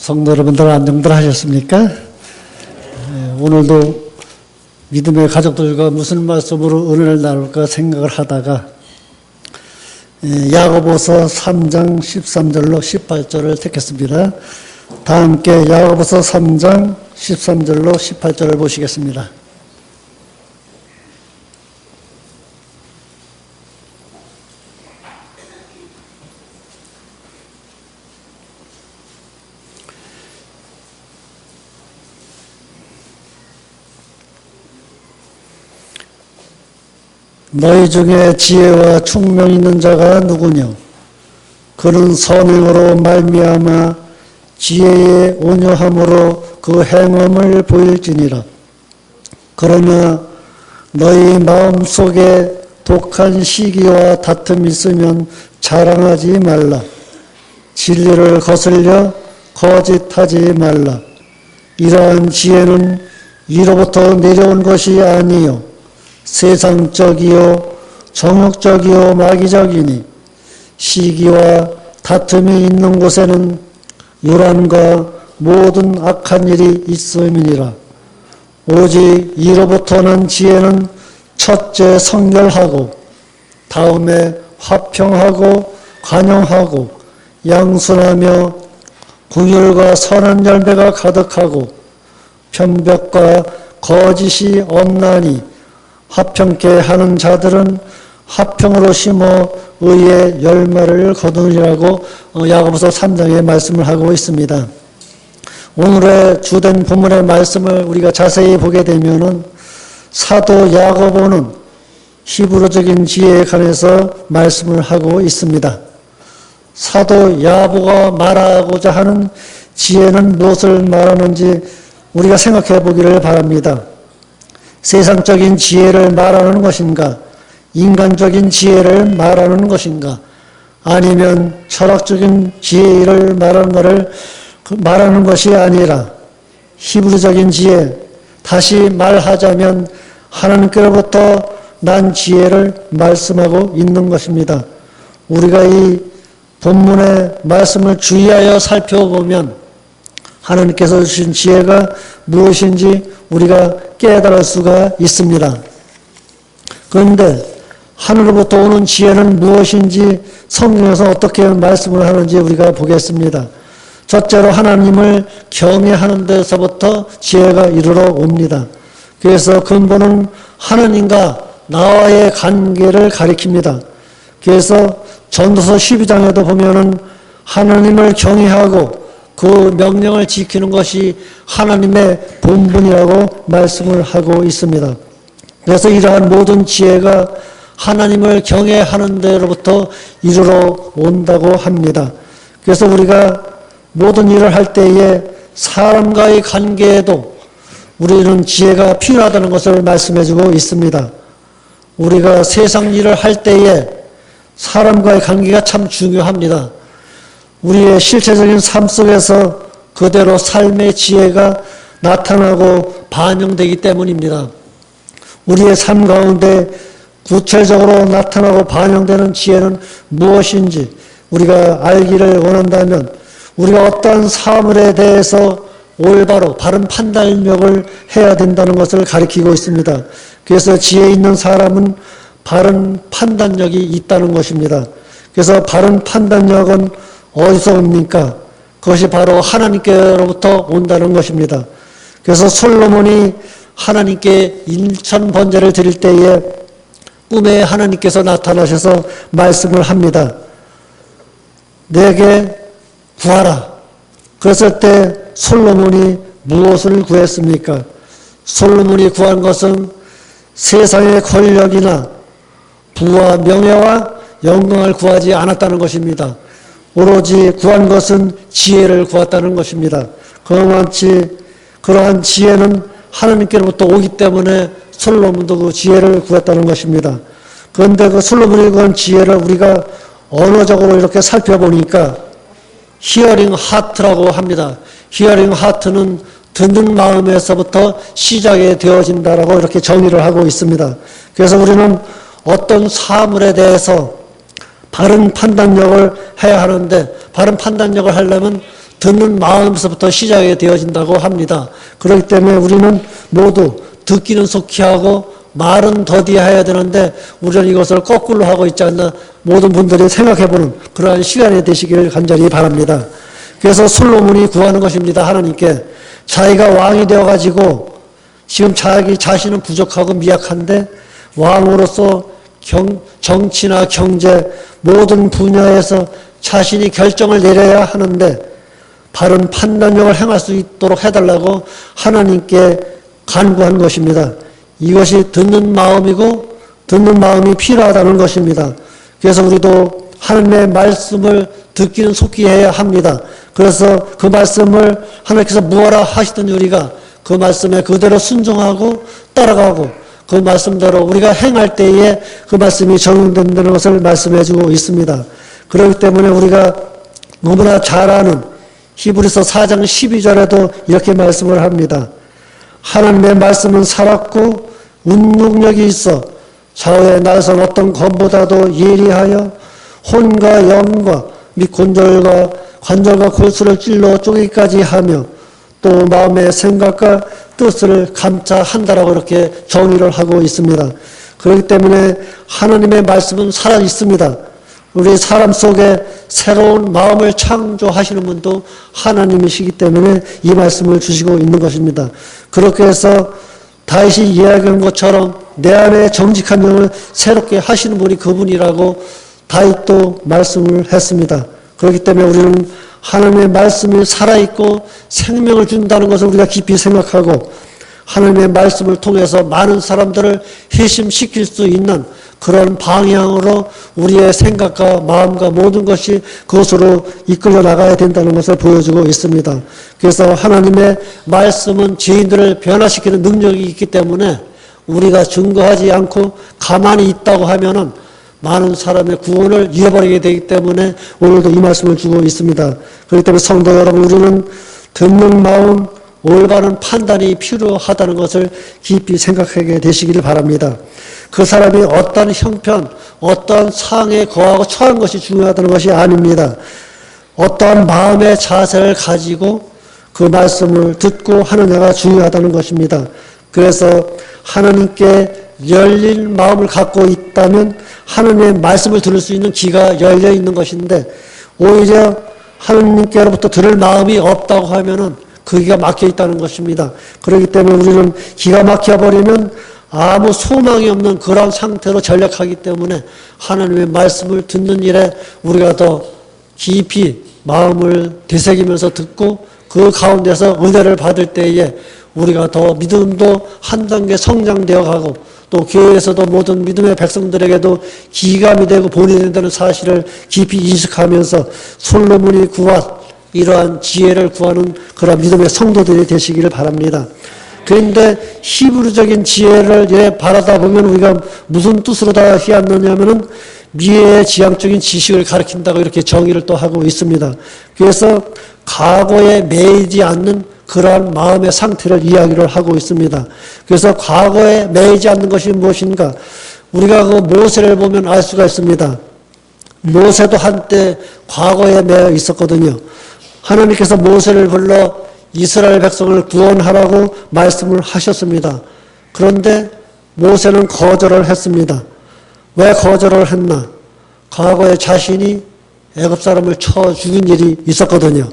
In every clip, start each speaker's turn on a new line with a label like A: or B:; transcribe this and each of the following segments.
A: 성도 여러분들 안녕들 하셨습니까? 오늘도 믿음의 가족들과 무슨 말씀으로 은혜를 나눌까 생각을 하다가 야고보서 3장 13절로 18절을 택했습니다. 다 함께 야고보서 3장 13절로 18절을 보시겠습니다. 너희 중에 지혜와 총명 있는 자가 누구냐? 그는 선행으로 말미암아 지혜의 온유함으로 그 행함을 보일지니라. 그러나 너희 마음속에 독한 시기와 다툼이 있으면 자랑하지 말라. 진리를 거슬려 거짓하지 말라. 이러한 지혜는 위로부터 내려온 것이 아니요 세상적이요 정욕적이요 마귀적이니 시기와 다툼이 있는 곳에는 요란과 모든 악한 일이 있음이니라. 오직 이로부터 난 지혜는 첫째 성결하고 다음에 화평하고 관용하고 양순하며 긍휼과 선한 열매가 가득하고 편벽과 거짓이 없나니 화평케 하는 자들은 화평으로 심어 의의 열매를 거두리라고 야고보서 3장에 말씀을 하고 있습니다. 오늘의 주된 본문의 말씀을 우리가 자세히 보게 되면은 사도 야고보는 히브리적인 지혜에 관해서 말씀을 하고 있습니다. 사도 야고보가 말하고자 하는 지혜는 무엇을 말하는지 우리가 생각해 보기를 바랍니다. 세상적인 지혜를 말하는 것인가? 인간적인 지혜를 말하는 것인가? 아니면 철학적인 지혜를 말하는 것이 아니라 히브리적인 지혜, 다시 말하자면 하나님께로부터 난 지혜를 말씀하고 있는 것입니다. 우리가 이 본문의 말씀을 주의하여 살펴보면 하나님께서 주신 지혜가 무엇인지 우리가 깨달을 수가 있습니다. 그런데 하늘로부터 오는 지혜는 무엇인지 성경에서 어떻게 말씀을 하는지 우리가 보겠습니다. 첫째로 하나님을 경외하는 데서부터 지혜가 이르러 옵니다. 그래서 근본은 하나님과 나와의 관계를 가리킵니다. 그래서 전도서 12장에도 보면은 하나님을 경외하고 그 명령을 지키는 것이 하나님의 본분이라고 말씀을 하고 있습니다. 그래서 이러한 모든 지혜가 하나님을 경외하는 데로부터 이르러 온다고 합니다. 그래서 우리가 모든 일을 할 때에 사람과의 관계에도 우리는 지혜가 필요하다는 것을 말씀해 주고 있습니다. 우리가 세상 일을 할 때에 사람과의 관계가 참 중요합니다. 우리의 실체적인 삶 속에서 그대로 삶의 지혜가 나타나고 반영되기 때문입니다. 우리의 삶 가운데 구체적으로 나타나고 반영되는 지혜는 무엇인지 우리가 알기를 원한다면 우리가 어떠한 사물에 대해서 올바로 바른 판단력을 해야 된다는 것을 가리키고 있습니다. 그래서 지혜 있는 사람은 바른 판단력이 있다는 것입니다. 그래서 바른 판단력은 어디서 옵니까? 그것이 바로 하나님께로부터 온다는 것입니다. 그래서 솔로몬이 하나님께 인천 번제를 드릴 때에 꿈에 하나님께서 나타나셔서 말씀을 합니다. 내게 구하라. 그랬을 때 솔로몬이 무엇을 구했습니까? 솔로몬이 구한 것은 세상의 권력이나 부와 명예와 영광을 구하지 않았다는 것입니다. 오로지 구한 것은 지혜를 구했다는 것입니다. 그러한 지혜는 하나님께로부터 오기 때문에 솔로몬도 그 지혜를 구했다는 것입니다. 그런데 그 솔로몬이 구한 지혜를 우리가 언어적으로 이렇게 살펴보니까 히어링 하트라고 합니다. 히어링 하트는 듣는 마음에서부터 시작이 되어진다라고 이렇게 정의를 하고 있습니다. 그래서 우리는 어떤 사물에 대해서 바른 판단력을 해야 하는데 바른 판단력을 하려면 듣는 마음에서부터 시작이 되어진다고 합니다. 그렇기 때문에 우리는 모두 듣기는 속히 하고 말은 더디해야 되는데 우리는 이것을 거꾸로 하고 있지 않나 모든 분들이 생각해보는 그러한 시간이 되시길 간절히 바랍니다. 그래서 솔로몬이 구하는 것입니다. 하나님께 자기가 왕이 되어가지고 지금 자기 자신은 부족하고 미약한데 왕으로서 정치나 경제 모든 분야에서 자신이 결정을 내려야 하는데 바른 판단력을 행할 수 있도록 해달라고 하나님께 간구한 것입니다. 이것이 듣는 마음이고 듣는 마음이 필요하다는 것입니다. 그래서 우리도 하나님의 말씀을 듣기는 속히 해야 합니다. 그래서 그 말씀을 하나님께서 무엇라 하시던 우리가 그 말씀에 그대로 순종하고 따라가고 그 말씀대로 우리가 행할 때에 그 말씀이 적용된다는 것을 말씀해 주고 있습니다. 그렇기 때문에 우리가 너무나 잘 아는 히브리서 4장 12절에도 이렇게 말씀을 합니다. 하나님의 말씀은 살았고 운동력이 있어 좌우의 날선 어떤 검보다도 예리하여 혼과 영과 및 관절과 골수를 찔러 쪼개기까지 하며 또 마음의 생각과 뜻을 감찰한다라고 이렇게 정의를 하고 있습니다. 그렇기 때문에 하나님의 말씀은 살아 있습니다. 우리 사람 속에 새로운 마음을 창조하시는 분도 하나님이시기 때문에 이 말씀을 주시고 있는 것입니다. 그렇게 해서 다윗이 이야기한 것처럼 내 안에 정직한 영을 새롭게 하시는 분이 그분이라고 다윗도 말씀을 했습니다. 그렇기 때문에 우리는 하나님의 말씀이 살아있고 생명을 준다는 것을 우리가 깊이 생각하고 하나님의 말씀을 통해서 많은 사람들을 회심시킬 수 있는 그런 방향으로 우리의 생각과 마음과 모든 것이 그것으로 이끌려 나가야 된다는 것을 보여주고 있습니다. 그래서 하나님의 말씀은 죄인들을 변화시키는 능력이 있기 때문에 우리가 증거하지 않고 가만히 있다고 하면은 많은 사람의 구원을 잃어버리게 되기 때문에 오늘도 이 말씀을 주고 있습니다. 그렇기 때문에 성도 여러분, 우리는 듣는 마음, 올바른 판단이 필요하다는 것을 깊이 생각하게 되시기를 바랍니다. 그 사람이 어떤 형편, 어떤 상에 거하고 처한 것이 중요하다는 것이 아닙니다. 어떠한 마음의 자세를 가지고 그 말씀을 듣고 하느냐가 중요하다는 것입니다. 그래서 하나님께 열린 마음을 갖고 있다면 하나님의 말씀을 들을 수 있는 귀가 열려 있는 것인데 오히려 하나님께로부터 들을 마음이 없다고 하면은 그 귀가 막혀 있다는 것입니다. 그렇기 때문에 우리는 기가 막혀버리면 아무 소망이 없는 그런 상태로 전락하기 때문에 하나님의 말씀을 듣는 일에 우리가 더 깊이 마음을 되새기면서 듣고 그 가운데서 은혜를 받을 때에 우리가 더 믿음도 한 단계 성장되어 가고 또 교회에서도 모든 믿음의 백성들에게도 기감이 되고 본이 된다는 사실을 깊이 인식하면서 솔로몬이 구한 이러한 지혜를 구하는 그런 믿음의 성도들이 되시기를 바랍니다. 그런데 히브리적인 지혜를 바라다 보면 우리가 무슨 뜻으로 다 해왔느냐면은 미래의 지향적인 지식을 가리킨다고 이렇게 정의를 또 하고 있습니다. 그래서 과거에 매이지 않는 그러한 마음의 상태를 이야기를 하고 있습니다. 그래서 과거에 매이지 않는 것이 무엇인가? 우리가 그 모세를 보면 알 수가 있습니다. 모세도 한때 과거에 매여 있었거든요. 하나님께서 모세를 불러 이스라엘 백성을 구원하라고 말씀을 하셨습니다. 그런데 모세는 거절을 했습니다. 왜 거절을 했나? 과거에 자신이 애굽 사람을 쳐 죽인 일이 있었거든요.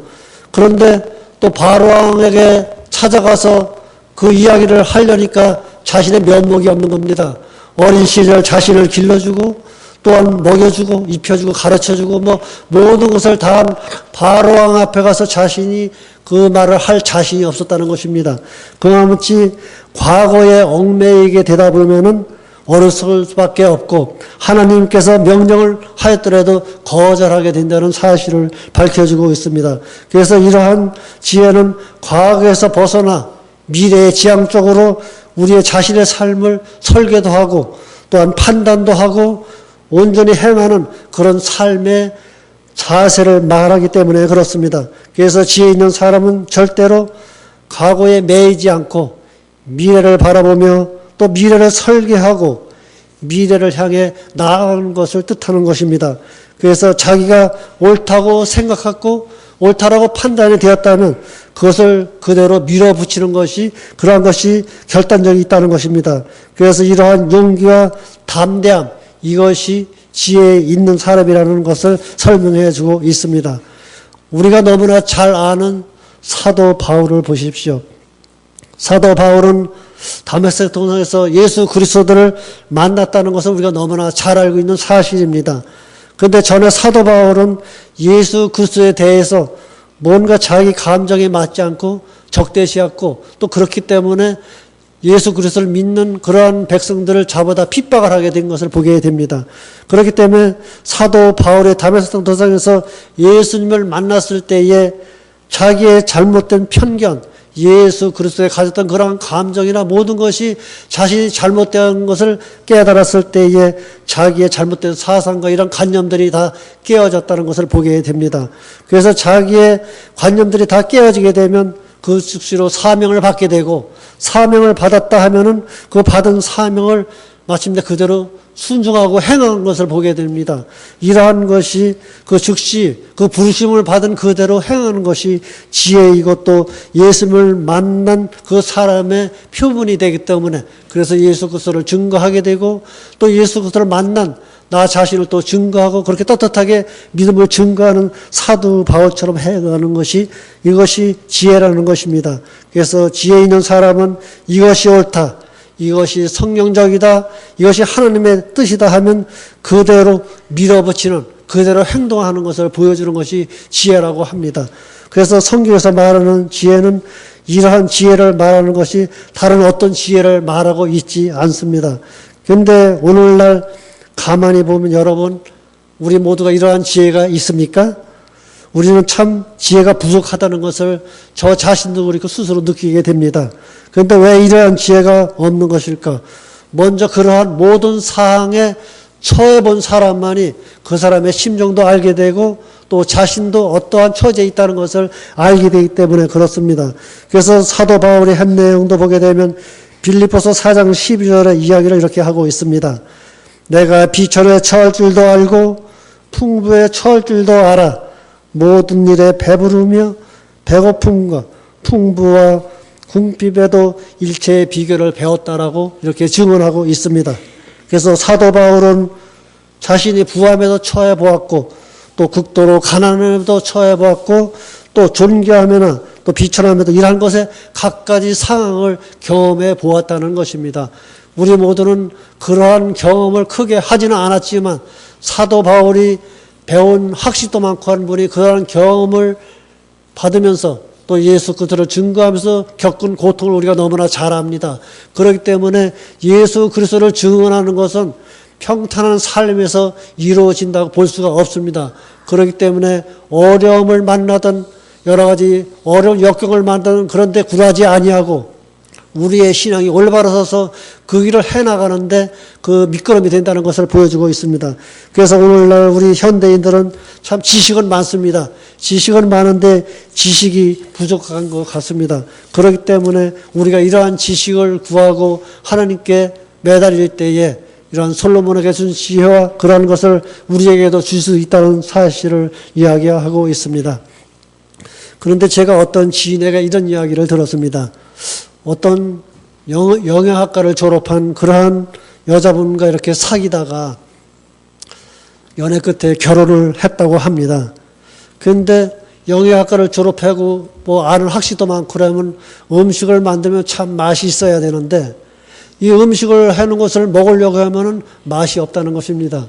A: 그런데 또 바로왕에게 찾아가서 그 이야기를 하려니까 자신의 면목이 없는 겁니다. 어린 시절 자신을 길러주고 또한 먹여주고 입혀주고 가르쳐주고 모든 것을 다 한 바로왕 앞에 가서 자신이 그 말을 할 자신이 없었다는 것입니다. 그나마치 과거에 얽매이게 되다 보면은 어느 수밖에 없고 하나님께서 명령을 하였더라도 거절하게 된다는 사실을 밝혀주고 있습니다. 그래서 이러한 지혜는 과거에서 벗어나 미래의 지향 쪽으로 우리의 자신의 삶을 설계도 하고 또한 판단도 하고 온전히 행하는 그런 삶의 자세를 말하기 때문에 그렇습니다. 그래서 지혜 있는 사람은 절대로 과거에 매이지 않고 미래를 바라보며 또 미래를 설계하고 미래를 향해 나아가는 것을 뜻하는 것입니다. 그래서 자기가 옳다고 생각하고 옳다라고 판단이 되었다면 그것을 그대로 밀어붙이는 것이 그러한 것이 결단력이 있다는 것입니다. 그래서 이러한 용기와 담대함 이것이 지혜에 있는 사람이라는 것을 설명해 주고 있습니다. 우리가 너무나 잘 아는 사도 바울을 보십시오. 사도 바울은 다메섹 동상에서 예수 그리스도를 만났다는 것을 우리가 너무나 잘 알고 있는 사실입니다. 그런데 전에 사도 바울은 예수 그리스도에 대해서 뭔가 자기 감정에 맞지 않고 적대시했고 또 그렇기 때문에 예수 그리스도를 믿는 그러한 백성들을 잡아다 핍박을 하게 된 것을 보게 됩니다. 그렇기 때문에 사도 바울의 다메섹 도상에서 예수님을 만났을 때에 자기의 잘못된 편견, 예수 그리스도에 가졌던 그러한 감정이나 모든 것이 자신이 잘못된 것을 깨달았을 때에 자기의 잘못된 사상과 이런 관념들이 다 깨어졌다는 것을 보게 됩니다. 그래서 자기의 관념들이 다 깨어지게 되면 그 즉시로 사명을 받게 되고 사명을 받았다 하면은 그 받은 사명을 마침내 그대로 순종하고 행하는 것을 보게 됩니다. 이러한 것이 그 즉시 그 부르심을 받은 그대로 행하는 것이 지혜이고 또 예수님을 만난 그 사람의 표본이 되기 때문에 그래서 예수 그리스도를 증거하게 되고 또 예수 그리스도를 만난 나 자신을 또 증거하고 그렇게 떳떳하게 믿음을 증거하는 사도 바울처럼 해가는 것이 이것이 지혜라는 것입니다. 그래서 지혜 있는 사람은 이것이 옳다. 이것이 성령적이다. 이것이 하나님의 뜻이다 하면 그대로 밀어붙이는 그대로 행동하는 것을 보여주는 것이 지혜라고 합니다. 그래서 성경에서 말하는 지혜는 이러한 지혜를 말하는 것이 다른 어떤 지혜를 말하고 있지 않습니다. 그런데 오늘날 가만히 보면 여러분 우리 모두가 이러한 지혜가 있습니까? 우리는 참 지혜가 부족하다는 것을 저 자신도 그렇고 스스로 느끼게 됩니다. 그런데 왜 이러한 지혜가 없는 것일까? 먼저 그러한 모든 사항에 처해 본 사람만이 그 사람의 심정도 알게 되고 또 자신도 어떠한 처지에 있다는 것을 알게 되기 때문에 그렇습니다. 그래서 사도 바울의 한 내용도 보게 되면 빌립보서 4장 12절의 이야기를 이렇게 하고 있습니다. 내가 비천에 처할 줄도 알고 풍부에 처할 줄도 알아. 모든 일에 배부르며 배고픔과 풍부와 궁핍에도 일체의 비결을 배웠다라고 이렇게 증언하고 있습니다. 그래서 사도 바울은 자신이 부함에도 처해 보았고 또 극도로 가난함에도 처해 보았고 또 존귀함에나 또 비천함에도 이러한 것에 각가지 상황을 경험해 보았다는 것입니다. 우리 모두는 그러한 경험을 크게 하지는 않았지만 사도 바울이 배운 학식도 많고 한 분이 그러한 경험을 받으면서 또 예수 그리스도를 증거하면서 겪은 고통을 우리가 너무나 잘 압니다. 그렇기 때문에 예수 그리스도를 증언하는 것은 평탄한 삶에서 이루어진다고 볼 수가 없습니다. 그렇기 때문에 어려움을 만나든 여러 가지 어려운 역경을 만나든 그런데 굴하지 아니하고 우리의 신앙이 올바라서서 그 길을 해나가는데 그 미끄럼이 된다는 것을 보여주고 있습니다. 그래서 오늘날 우리 현대인들은 참 지식은 많습니다. 지식은 많은데 지식이 부족한 것 같습니다. 그렇기 때문에 우리가 이러한 지식을 구하고 하나님께 매달릴 때에 이러한 솔로몬에게 준 지혜와 그러한 것을 우리에게도 줄 수 있다는 사실을 이야기하고 있습니다. 그런데 제가 어떤 지인에게 이런 이야기를 들었습니다. 어떤 영양학과를 졸업한 그러한 여자분과 이렇게 사귀다가 연애 끝에 결혼을 했다고 합니다. 그런데 영양학과를 졸업하고 뭐 아는 학식도 많고 그러면 음식을 만들면 참 맛이 있어야 되는데 이 음식을 해놓은 것을 먹으려고 하면은 맛이 없다는 것입니다.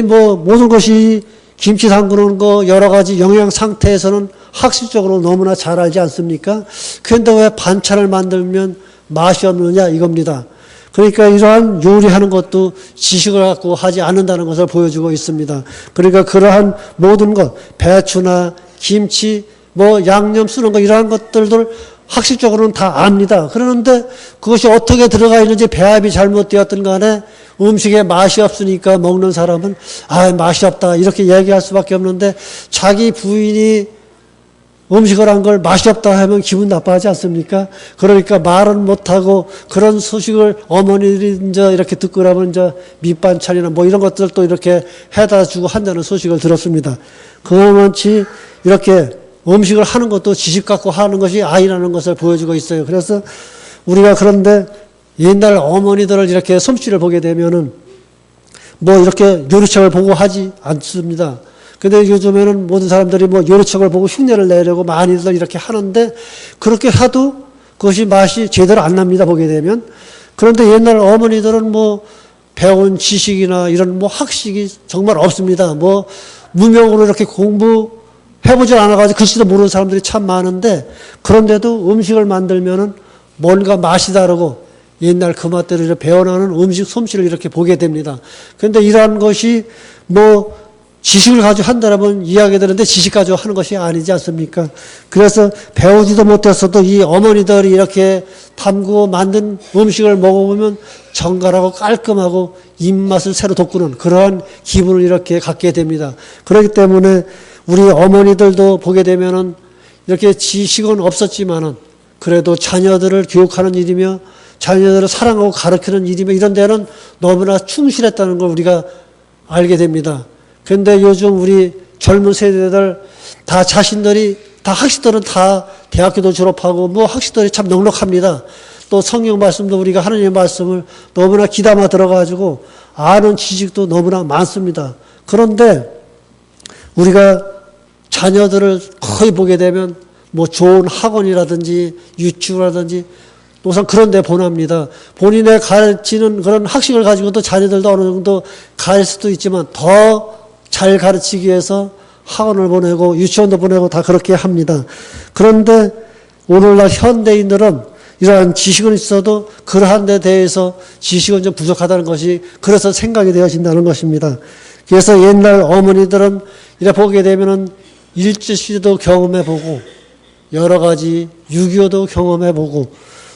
A: 뭐 모든 것이 김치 담그는 거 여러 가지 영양 상태에서는 학식적으로 너무나 잘 알지 않습니까? 그런데 왜 반찬을 만들면 맛이 없느냐 이겁니다. 그러니까 이러한 요리하는 것도 지식을 갖고 하지 않는다는 것을 보여주고 있습니다. 그러니까 그러한 모든 것, 배추나 김치, 뭐 양념 쓰는 거 이러한 것들도 학식적으로는 다 압니다. 그러는데 그것이 어떻게 들어가 있는지 배합이 잘못되었든 간에 음식에 맛이 없으니까 먹는 사람은 맛이 없다 이렇게 얘기할 수밖에 없는데 자기 부인이 음식을 한 걸 맛이 없다 하면 기분 나빠하지 않습니까? 그러니까 말은 못하고 그런 소식을 어머니들이 이제 이렇게 듣고 나면 이제 밑반찬이나 뭐 이런 것들 또 이렇게 해다 주고 한다는 소식을 들었습니다. 그와 같이 이렇게 음식을 하는 것도 지식 갖고 하는 것이 아니라는 것을 보여주고 있어요. 그래서 우리가 그런데 옛날 어머니들을 이렇게 솜씨를 보게 되면은 뭐 이렇게 요리책을 보고 하지 않습니다. 근데 요즘에는 모든 사람들이 뭐 요리책을 보고 흉내를 내려고 많이들 이렇게 하는데 그렇게 해도 그것이 맛이 제대로 안 납니다. 보게 되면. 그런데 옛날 어머니들은 뭐 배운 지식이나 이런 뭐 학식이 정말 없습니다. 뭐 무명으로 이렇게 공부해보질 않아가지고 글씨도 모르는 사람들이 참 많은데 그런데도 음식을 만들면은 뭔가 맛이 다르고 옛날 그 맛대로 이렇게 배워나는 음식 솜씨를 이렇게 보게 됩니다. 그런데 이러한 것이 뭐 지식을 가지고 한다라면 이야기 되는데 지식 가지고 하는 것이 아니지 않습니까? 그래서 배우지도 못했어도 이 어머니들이 이렇게 담그고 만든 음식을 먹어보면 정갈하고 깔끔하고 입맛을 새로 돋구는 그러한 기분을 이렇게 갖게 됩니다. 그렇기 때문에 우리 어머니들도 보게 되면은 이렇게 지식은 없었지만은 그래도 자녀들을 교육하는 일이며 자녀들을 사랑하고 가르치는 일이며 이런 데는 너무나 충실했다는 걸 우리가 알게 됩니다. 그런데 요즘 우리 젊은 세대들 다 자신들이 다 학식들은 다 대학교도 졸업하고 뭐 학식들이 참 넉넉합니다. 또 성경 말씀도 우리가 하나님의 말씀을 너무나 귀담아 들어가지고 아는 지식도 너무나 많습니다. 그런데 우리가 자녀들을 거의 보게 되면 뭐 좋은 학원이라든지 유치원이라든지 우선 그런 데 보냅니다. 본인의 가르치는 그런 학식을 가지고도 자녀들도 어느 정도 가르칠 수도 있지만 더 잘 가르치기 위해서 학원을 보내고 유치원도 보내고 다 그렇게 합니다. 그런데 오늘날 현대인들은 이러한 지식은 있어도 그러한 데 대해서 지식은 좀 부족하다는 것이 그래서 생각이 되어진다는 것입니다. 그래서 옛날 어머니들은 이렇게 보게 되면은 일제시대도 경험해보고 여러 가지 6.25도 경험해보고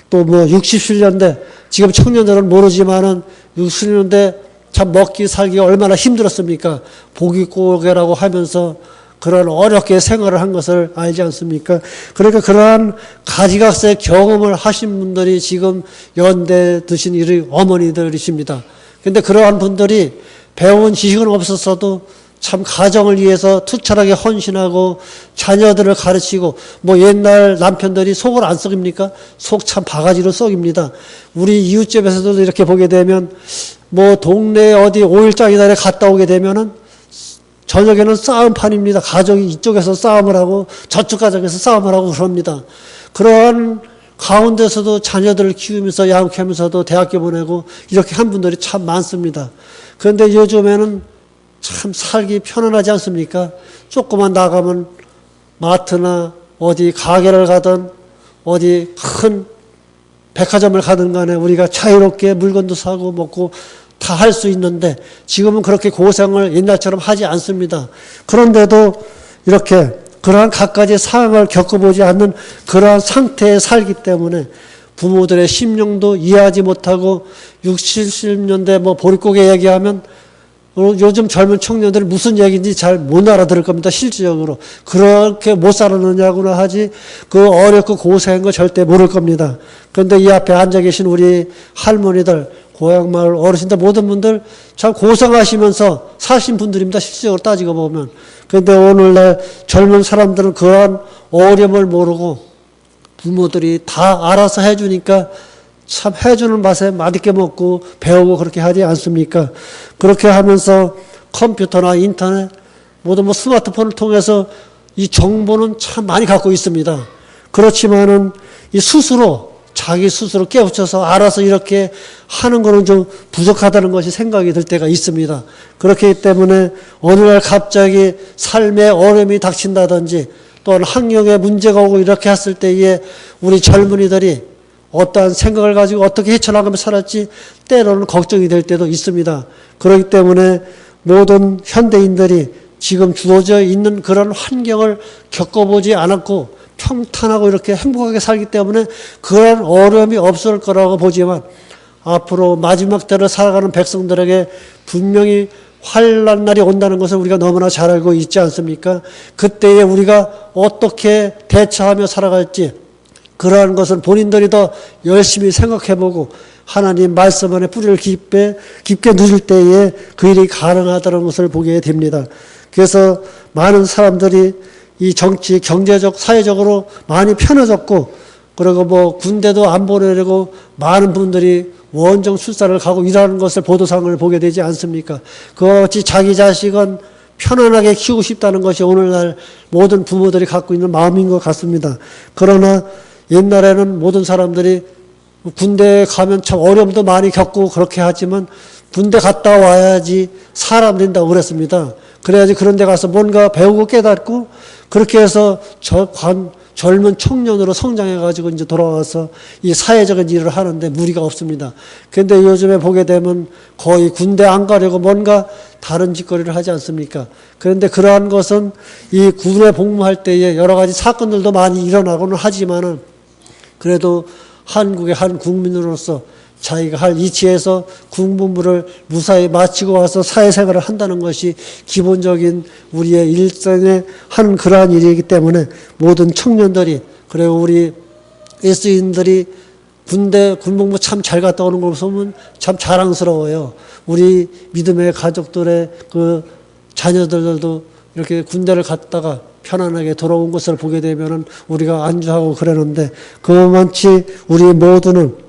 A: 또 뭐 67년대 지금 청년들은 모르지만은 60년대 참 먹기 살기가 얼마나 힘들었습니까? 보기고개라고 하면서 그런 어렵게 생활을 한 것을 알지 않습니까? 그러니까 그러한 가지각색 경험을 하신 분들이 지금 연대 드신 이 어머니들이십니다. 그런데 그러한 분들이 배운 지식은 없었어도 참 가정을 위해서 투철하게 헌신하고 자녀들을 가르치고 뭐 옛날 남편들이 속을 안 썩입니까? 속 참 바가지로 썩입니다. 우리 이웃집에서도 이렇게 보게 되면 뭐 동네 어디 5일장이나 갔다 오게 되면은 저녁에는 싸움판입니다. 가족이 이쪽에서 싸움을 하고 저쪽 가정에서 싸움을 하고 그럽니다. 그러한 가운데서도 자녀들을 키우면서 양육하면서도 대학교 보내고 이렇게 한 분들이 참 많습니다. 그런데 요즘에는 참 살기 편안하지 않습니까? 조금만 나가면 마트나 어디 가게를 가든 어디 큰 백화점을 가든 간에 우리가 자유롭게 물건도 사고 먹고 다 할 수 있는데 지금은 그렇게 고생을 옛날처럼 하지 않습니다. 그런데도 이렇게 그러한 갖가지 상황을 겪어보지 않는 그러한 상태에 살기 때문에 부모들의 심령도 이해하지 못하고 60, 70년대 뭐 보릿고개 얘기하면 요즘 젊은 청년들은 무슨 얘기인지 잘 못 알아들을 겁니다. 실질적으로. 그렇게 못 살았느냐고나 하지 그 어렵고 고생한 거 절대 모를 겁니다. 그런데 이 앞에 앉아 계신 우리 할머니들, 고향마을 어르신들 모든 분들 참 고생하시면서 사신 분들입니다. 실질적으로 따지고 보면. 그런데 오늘날 젊은 사람들은 그러한 어려움을 모르고 부모들이 다 알아서 해주니까 참 해주는 맛에 맛있게 먹고 배우고 그렇게 하지 않습니까? 그렇게 하면서 컴퓨터나 인터넷 모두 뭐 스마트폰을 통해서 이 정보는 참 많이 갖고 있습니다. 그렇지만은 이 스스로 자기 스스로 깨우쳐서 알아서 이렇게 하는 거는 좀 부족하다는 것이 생각이 들 때가 있습니다. 그렇기 때문에 어느 날 갑자기 삶의 어려움이 닥친다든지 또는 환경에 문제가 오고 이렇게 했을 때에 우리 젊은이들이 어떠한 생각을 가지고 어떻게 헤쳐나가며 살았지 때로는 걱정이 될 때도 있습니다. 그렇기 때문에 모든 현대인들이 지금 주어져 있는 그런 환경을 겪어보지 않았고 평탄하고 이렇게 행복하게 살기 때문에 그런 어려움이 없을 거라고 보지만 앞으로 마지막 때를 살아가는 백성들에게 분명히 환난 날이 온다는 것을 우리가 너무나 잘 알고 있지 않습니까? 그때에 우리가 어떻게 대처하며 살아갈지 그러한 것은 본인들이 더 열심히 생각해보고 하나님 말씀 안에 뿌리를 깊게 누릴 때에 그 일이 가능하다는 것을 보게 됩니다. 그래서 많은 사람들이 이 정치, 경제적, 사회적으로 많이 편해졌고, 그리고 뭐 군대도 안 보내려고 많은 분들이 원정 출사를 가고 일하는 것을 보도상을 보게 되지 않습니까? 그것이 자기 자식은 편안하게 키우고 싶다는 것이 오늘날 모든 부모들이 갖고 있는 마음인 것 같습니다. 그러나 옛날에는 모든 사람들이 군대에 가면 참 어려움도 많이 겪고 그렇게 하지만 군대 갔다 와야지 사람 된다고 그랬습니다. 그래야지 그런 데 가서 뭔가 배우고 깨닫고 그렇게 해서 젊은 청년으로 성장해가지고 이제 돌아와서 이 사회적인 일을 하는데 무리가 없습니다. 그런데 요즘에 보게 되면 거의 군대 안 가려고 뭔가 다른 짓거리를 하지 않습니까? 그런데 그러한 것은 이 군에 복무할 때에 여러 가지 사건들도 많이 일어나고는 하지만은 그래도 한국의 한 국민으로서 자기가 할 이치에서 군복무를 무사히 마치고 와서 사회생활을 한다는 것이 기본적인 우리의 일생의 한 그러한 일이기 때문에 모든 청년들이 그리고 우리 예수인들이 군복무 참 잘 갔다 오는 걸 보면 참 자랑스러워요. 우리 믿음의 가족들의 그 자녀들도 이렇게 군대를 갔다가 편안하게 돌아온 것을 보게 되면은 우리가 안주하고 그러는데 그만치 우리 모두는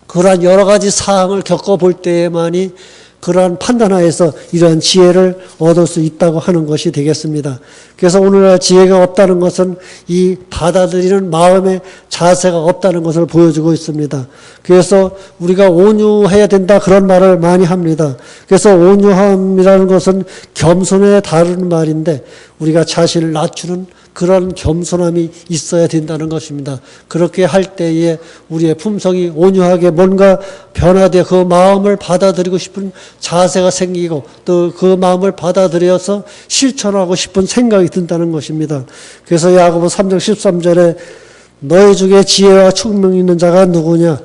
A: 그러한 여러 가지 사항을 겪어볼 때에만이 그러한 판단하에서 이러한 지혜를 얻을 수 있다고 하는 것이 되겠습니다. 그래서 오늘날 지혜가 없다는 것은 이 받아들이는 마음의 자세가 없다는 것을 보여주고 있습니다. 그래서 우리가 온유해야 된다 그런 말을 많이 합니다. 그래서 온유함이라는 것은 겸손에 다른 말인데 우리가 자신을 낮추는 그런 겸손함이 있어야 된다는 것입니다. 그렇게 할 때에 우리의 품성이 온유하게 뭔가 변화되어 그 마음을 받아들이고 싶은 자세가 생기고 또 그 마음을 받아들여서 실천하고 싶은 생각이 든다는 것입니다. 그래서 야고보 3장 13절에 너희 중에 지혜와 총명이 있는 자가 누구냐?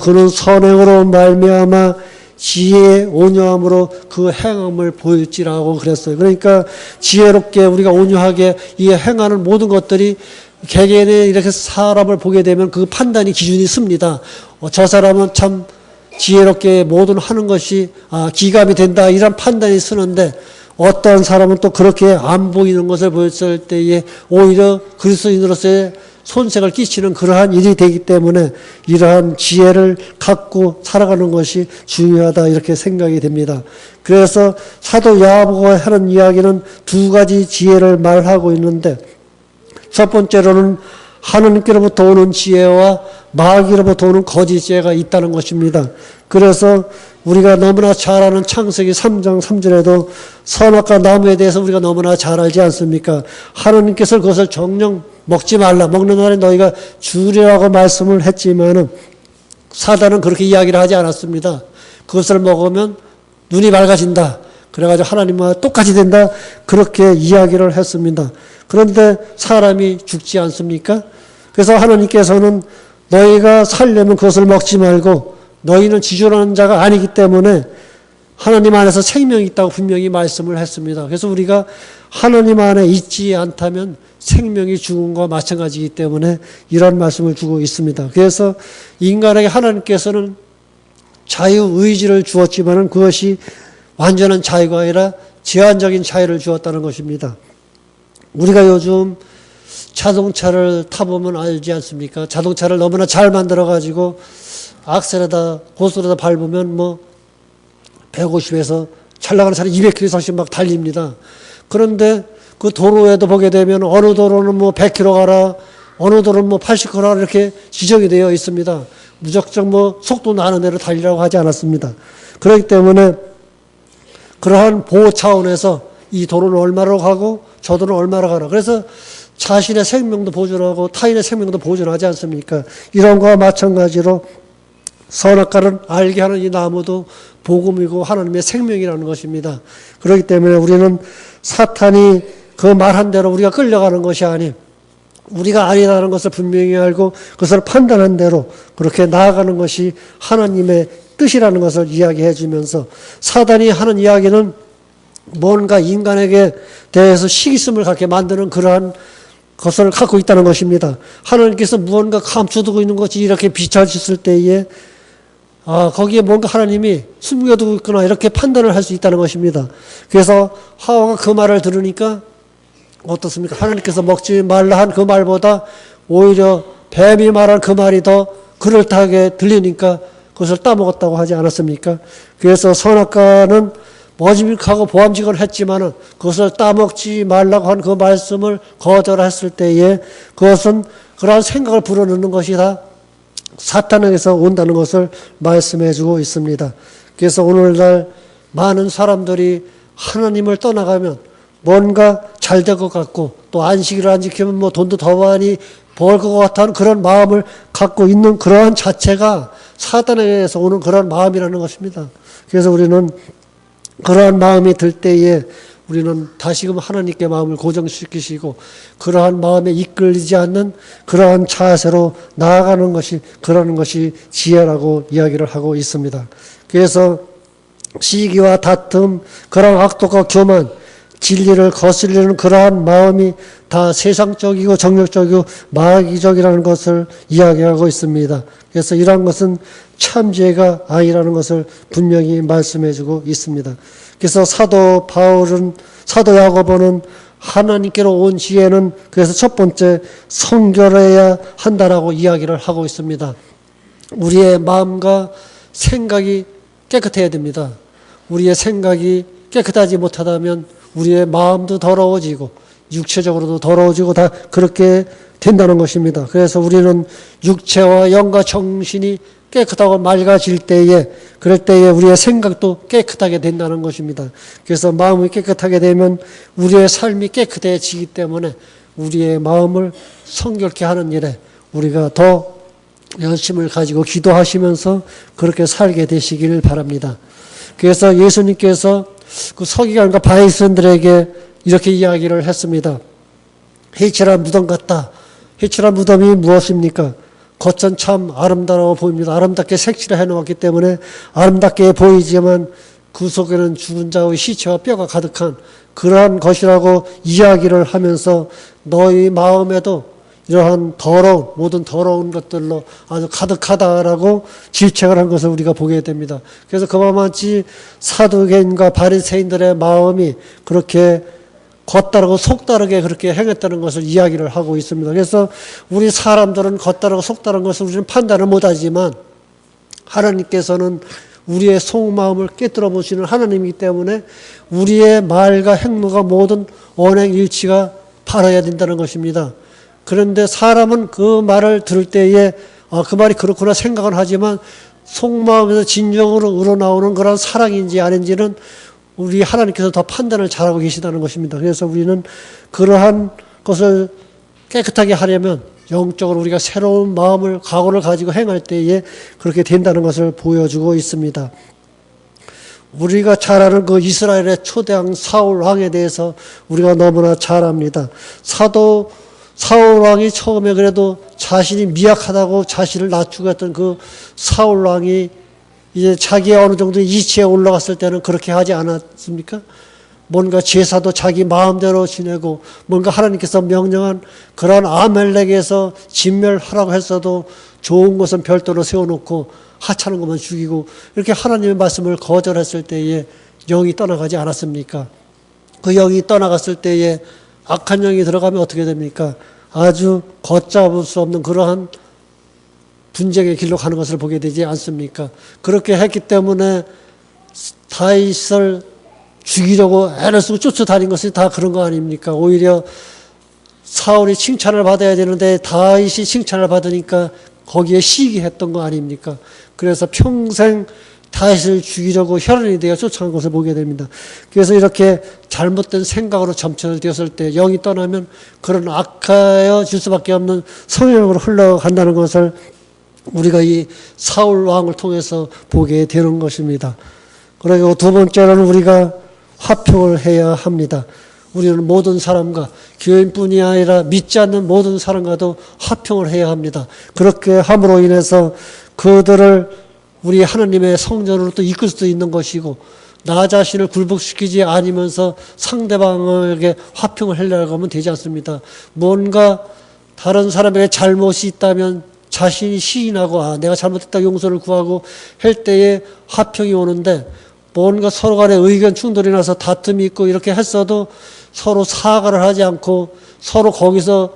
A: 그는 선행으로 말미암아 지혜의 온유함으로 그 행함을 보일지라고 그랬어요. 그러니까 지혜롭게 우리가 온유하게 이 행하는 모든 것들이 개개인의 이렇게 사람을 보게 되면 그 판단이 기준이 씁니다. 저 사람은 참 지혜롭게 모든 하는 것이 기감이 된다 이런 판단이 쓰는데 어떤 사람은 또 그렇게 안 보이는 것을 보였을 때에 오히려 그리스도인으로서의 손색을 끼치는 그러한 일이 되기 때문에 이러한 지혜를 갖고 살아가는 것이 중요하다 이렇게 생각이 됩니다. 그래서 사도 야고보가 하는 이야기는 두 가지 지혜를 말하고 있는데 첫 번째로는 하느님께로부터 오는 지혜와 마귀로부터 오는 거짓 지혜가 있다는 것입니다. 그래서 우리가 너무나 잘 아는 창세기 3장 3절에도 선악과 나무에 대해서 우리가 너무나 잘 알지 않습니까? 하느님께서 그것을 정령 먹지 말라. 먹는 날에 너희가 죽으리라고 말씀을 했지만은 사단은 그렇게 이야기를 하지 않았습니다. 그것을 먹으면 눈이 밝아진다. 그래가지고 하나님과 똑같이 된다. 그렇게 이야기를 했습니다. 그런데 사람이 죽지 않습니까? 그래서 하나님께서는 너희가 살려면 그것을 먹지 말고 너희는 지존하는 자가 아니기 때문에 하나님 안에서 생명이 있다고 분명히 말씀을 했습니다. 그래서 우리가 하나님 안에 있지 않다면 생명이 죽은 것과 마찬가지이기 때문에 이런 말씀을 주고 있습니다. 그래서 인간에게 하나님께서는 자유의지를 주었지만 그것이 완전한 자유가 아니라 제한적인 자유를 주었다는 것입니다. 우리가 요즘 자동차를 타보면 알지 않습니까? 자동차를 너무나 잘 만들어가지고 악셀에다 고속에다 밟으면 뭐 150에서 잘 나가는 차는 200km 이상씩 막 달립니다. 그런데 그 도로에도 보게 되면 어느 도로는 뭐 100km 가라, 어느 도로는 뭐 80km 가라 이렇게 지정이 되어 있습니다. 무작정 뭐 속도 나는 대로 달리라고 하지 않았습니다. 그렇기 때문에 그러한 보호 차원에서 이 도로는 얼마로 가고 저 도로는 얼마로 가라. 그래서 자신의 생명도 보존하고 타인의 생명도 보존하지 않습니까? 이런 거와 마찬가지로 선악과를 알게 하는 이 나무도 복음이고 하나님의 생명이라는 것입니다. 그렇기 때문에 우리는 사탄이 그 말한 대로 우리가 끌려가는 것이 아닌 우리가 아니라는 것을 분명히 알고 그것을 판단한 대로 그렇게 나아가는 것이 하나님의 뜻이라는 것을 이야기해 주면서 사단이 하는 이야기는 뭔가 인간에게 대해서 시기심을 갖게 만드는 그러한 것을 갖고 있다는 것입니다. 하나님께서 무언가 감춰두고 있는 것이 이렇게 비춰졌을 때에 거기에 뭔가 하나님이 숨겨두고 있구나 이렇게 판단을 할 수 있다는 것입니다. 그래서 하와가 그 말을 들으니까 어떻습니까? 하나님께서 먹지 말라 한 그 말보다 오히려 뱀이 말한 그 말이 더 그럴듯하게 들리니까 그것을 따먹었다고 하지 않았습니까? 그래서 선악과는 머지않고 보암직을 했지만은 그것을 따먹지 말라고 한 그 말씀을 거절했을 때에 그것은 그러한 생각을 불어넣는 것이 다 사탄에게서 온다는 것을 말씀해 주고 있습니다. 그래서 오늘날 많은 사람들이 하나님을 떠나가면 뭔가 잘 될 것 같고 또 안식일을 안 지키면 뭐 돈도 더 많이 벌 것 같다는 그런 마음을 갖고 있는 그러한 자체가 사탄에게서 오는 그런 마음이라는 것입니다. 그래서 우리는 그러한 마음이 들 때에 우리는 다시금 하나님께 마음을 고정시키시고 그러한 마음에 이끌리지 않는 그러한 자세로 나아가는 것이 그러는 것이 지혜라고 이야기를 하고 있습니다. 그래서 시기와 다툼, 그러한 악독과 교만, 진리를 거스르는 그러한 마음이 다 세상적이고 정욕적이고 마귀적이라는 것을 이야기하고 있습니다. 그래서 이러한 것은 참 지혜가 아니라는 것을 분명히 말씀해주고 있습니다. 그래서 사도 야고보는 하나님께로 온 지혜는 그래서 첫 번째 성결해야 한다라고 이야기를 하고 있습니다. 우리의 마음과 생각이 깨끗해야 됩니다. 우리의 생각이 깨끗하지 못하다면 우리의 마음도 더러워지고 육체적으로도 더러워지고 다 그렇게 된다는 것입니다. 그래서 우리는 육체와 영과 정신이 깨끗하고 맑아질 때에 그럴 때에 우리의 생각도 깨끗하게 된다는 것입니다. 그래서 마음이 깨끗하게 되면 우리의 삶이 깨끗해지기 때문에 우리의 마음을 성결케 하는 일에 우리가 더 열심을 가지고 기도하시면서 그렇게 살게 되시길 바랍니다. 그래서 예수님께서 그 서기관과 바리새인들에게 이렇게 이야기를 했습니다. 해칠한 무덤 같다. 해칠한 무덤이 무엇입니까? 겉은 참 아름다워 보입니다. 아름답게 색칠을 해놓았기 때문에 아름답게 보이지만 그 속에는 죽은 자의 시체와 뼈가 가득한 그러한 것이라고 이야기를 하면서 너희 마음에도 이러한 모든 더러운 것들로 아주 가득하다라고 질책을 한 것을 우리가 보게 됩니다. 그래서 그와 같이 사두개인과 바리새인들의 마음이 그렇게 겉다르고 속다르게 그렇게 행했다는 것을 이야기를 하고 있습니다. 그래서 우리 사람들은 겉다르고 속다른 것을 우리는 판단을 못하지만 하나님께서는 우리의 속마음을 깨뜨려 보시는 하나님이기 때문에 우리의 말과 행동과 모든 언행일치가 바라야 된다는 것입니다. 그런데 사람은 그 말을 들을 때에 그 말이 그렇구나 생각은 하지만 속마음에서 진정으로 우러나오는 그런 사랑인지 아닌지는 우리 하나님께서 더 판단을 잘하고 계시다는 것입니다. 그래서 우리는 그러한 것을 깨끗하게 하려면 영적으로 우리가 새로운 마음을 각오를 가지고 행할 때에 그렇게 된다는 것을 보여주고 있습니다. 우리가 잘 아는 그 이스라엘의 초대왕 사울 왕에 대해서 우리가 너무나 잘 압니다. 사울 왕이 처음에 그래도 자신이 미약하다고 자신을 낮추고 했던 그 사울 왕이 이제 자기의 어느 정도 이치에 올라갔을 때는 그렇게 하지 않았습니까? 뭔가 제사도 자기 마음대로 지내고 뭔가 하나님께서 명령한 그런 아멜렉에서 진멸하라고 했어도 좋은 것은 별도로 세워놓고 하찮은 것만 죽이고 이렇게 하나님의 말씀을 거절했을 때에 영이 떠나가지 않았습니까? 그 영이 떠나갔을 때에 악한 영이 들어가면 어떻게 됩니까? 아주 걷잡을 수 없는 그러한 분쟁의 길로 가는 것을 보게 되지 않습니까? 그렇게 했기 때문에 다윗을 죽이려고 애를 쓰고 쫓아다닌 것이 다 그런 거 아닙니까? 오히려 사울이 칭찬을 받아야 되는데 다윗이 칭찬을 받으니까 거기에 시기했던 거 아닙니까? 그래서 평생 다윗을 죽이려고 혈안이 되어 쫓아간 것을 보게 됩니다. 그래서 이렇게 잘못된 생각으로 점철되었을 때 영이 떠나면 그런 악하여질 수밖에 없는 성향으로 흘러간다는 것을 우리가 이 사울 왕을 통해서 보게 되는 것입니다. 그리고 두 번째로는 우리가 화평을 해야 합니다. 우리는 모든 사람과 교인뿐이 아니라 믿지 않는 모든 사람과도 화평을 해야 합니다. 그렇게 함으로 인해서 그들을 우리 하나님의 성전으로 또 이끌 수도 있는 것이고 나 자신을 굴복시키지 않으면서 상대방에게 화평을 하려고 하면 되지 않습니다. 뭔가 다른 사람에게 잘못이 있다면 자신이 시인하고 내가 잘못했다 용서를 구하고 할 때에 화평이 오는데 뭔가 서로 간에 의견 충돌이 나서 다툼이 있고 이렇게 했어도 서로 사과를 하지 않고 서로 거기서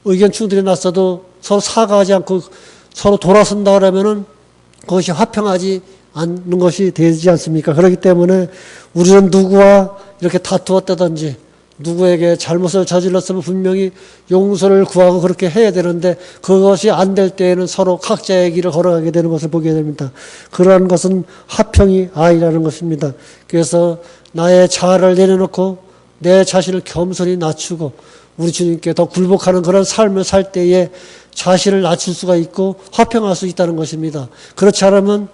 A: 의견 충돌이 났어도 서로 사과하지 않고 서로 돌아선다 그러면은 그것이 화평하지 않는 것이 되지 않습니까? 그렇기 때문에 우리는 누구와 이렇게 다투었다든지 누구에게 잘못을 저질렀으면 분명히 용서를 구하고 그렇게 해야 되는데 그것이 안 될 때에는 서로 각자의 길을 걸어가게 되는 것을 보게 됩니다. 그러한 것은 화평이 아니라는 것입니다. 그래서 나의 자아를 내려놓고 내 자신을 겸손히 낮추고 우리 주님께 더 굴복하는 그런 삶을 살 때에 자신을 낮출 수가 있고 화평할 수 있다는 것입니다. 그렇지 않으면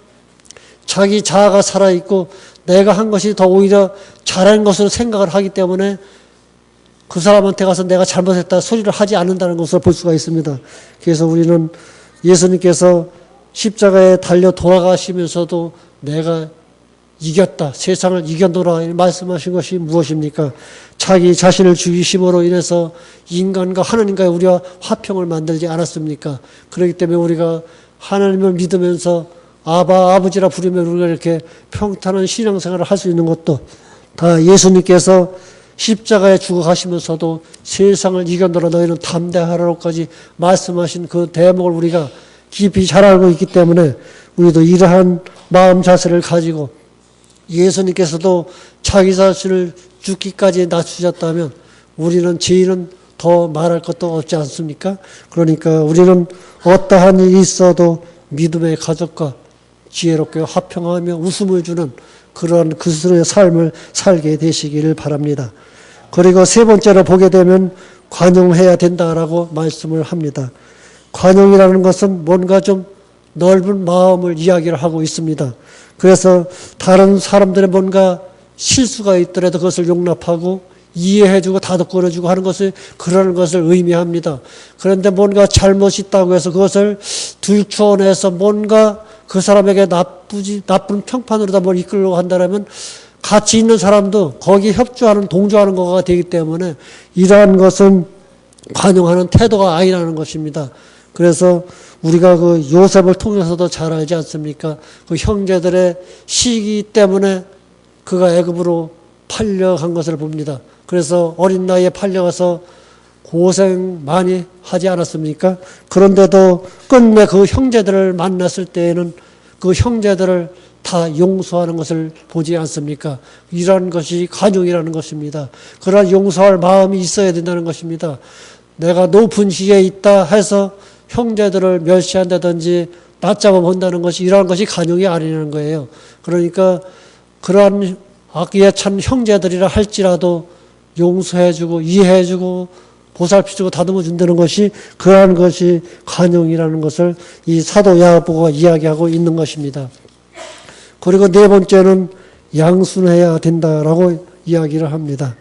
A: 자기 자아가 살아있고 내가 한 것이 더 오히려 잘한 것으로 생각을 하기 때문에 그 사람한테 가서 내가 잘못했다 소리를 하지 않는다는 것을 볼 수가 있습니다. 그래서 우리는 예수님께서 십자가에 달려 돌아가시면서도 내가 이겼다, 세상을 이겨노라 말씀하신 것이 무엇입니까? 자기 자신을 죽이심으로 인해서 인간과 하나님과의 우리와 화평을 만들지 않았습니까? 그렇기 때문에 우리가 하나님을 믿으면서 아버지라 부르면 우리가 이렇게 평탄한 신앙생활을 할 수 있는 것도 다 예수님께서 십자가에 죽어가시면서도 세상을 이겨노라 너희는 담대하라고까지 말씀하신 그 대목을 우리가 깊이 잘 알고 있기 때문에 우리도 이러한 마음 자세를 가지고 예수님께서도 자기 자신을 죽기까지 낮추셨다면 우리는 죄인은 더 말할 것도 없지 않습니까? 그러니까 우리는 어떠한 일이 있어도 믿음의 가족과 지혜롭게 화평하며 웃음을 주는 그러한 그리스도의 삶을 살게 되시기를 바랍니다. 그리고 세 번째로 보게 되면 관용해야 된다라고 말씀을 합니다. 관용이라는 것은 뭔가 좀 넓은 마음을 이야기를 하고 있습니다. 그래서 다른 사람들의 뭔가 실수가 있더라도 그것을 용납하고 이해해주고 다독거려주고 하는 것을 그러는 것을 의미합니다. 그런데 뭔가 잘못이 있다고 해서 그것을 들추어내서 뭔가 그 사람에게 나쁜 평판으로다 뭘 이끌려고 한다면 같이 있는 사람도 거기에 협조하는 동조하는 것가 되기 때문에 이러한 것은 관용하는 태도가 아니라는 것입니다. 그래서 우리가 그 요셉을 통해서도 잘 알지 않습니까? 그 형제들의 시기 때문에 그가 애굽으로 팔려간 것을 봅니다. 그래서 어린 나이에 팔려가서 고생 많이 하지 않았습니까? 그런데도 끝내 그 형제들을 만났을 때에는 그 형제들을 다 용서하는 것을 보지 않습니까? 이런 것이 관용이라는 것입니다. 그러한 용서할 마음이 있어야 된다는 것입니다. 내가 높은 지위에 있다 해서 형제들을 멸시한다든지 낮잡아 본다는 것이 이러한 것이 관용이 아니라는 거예요. 그러니까 그러한 악에 찬 형제들이라 할지라도 용서해주고 이해해주고 보살펴주고 다듬어 준다는 것이 그러한 것이 관용이라는 것을 이 사도 야고보가 이야기하고 있는 것입니다. 그리고 네 번째는 양순해야 된다라고 이야기를 합니다.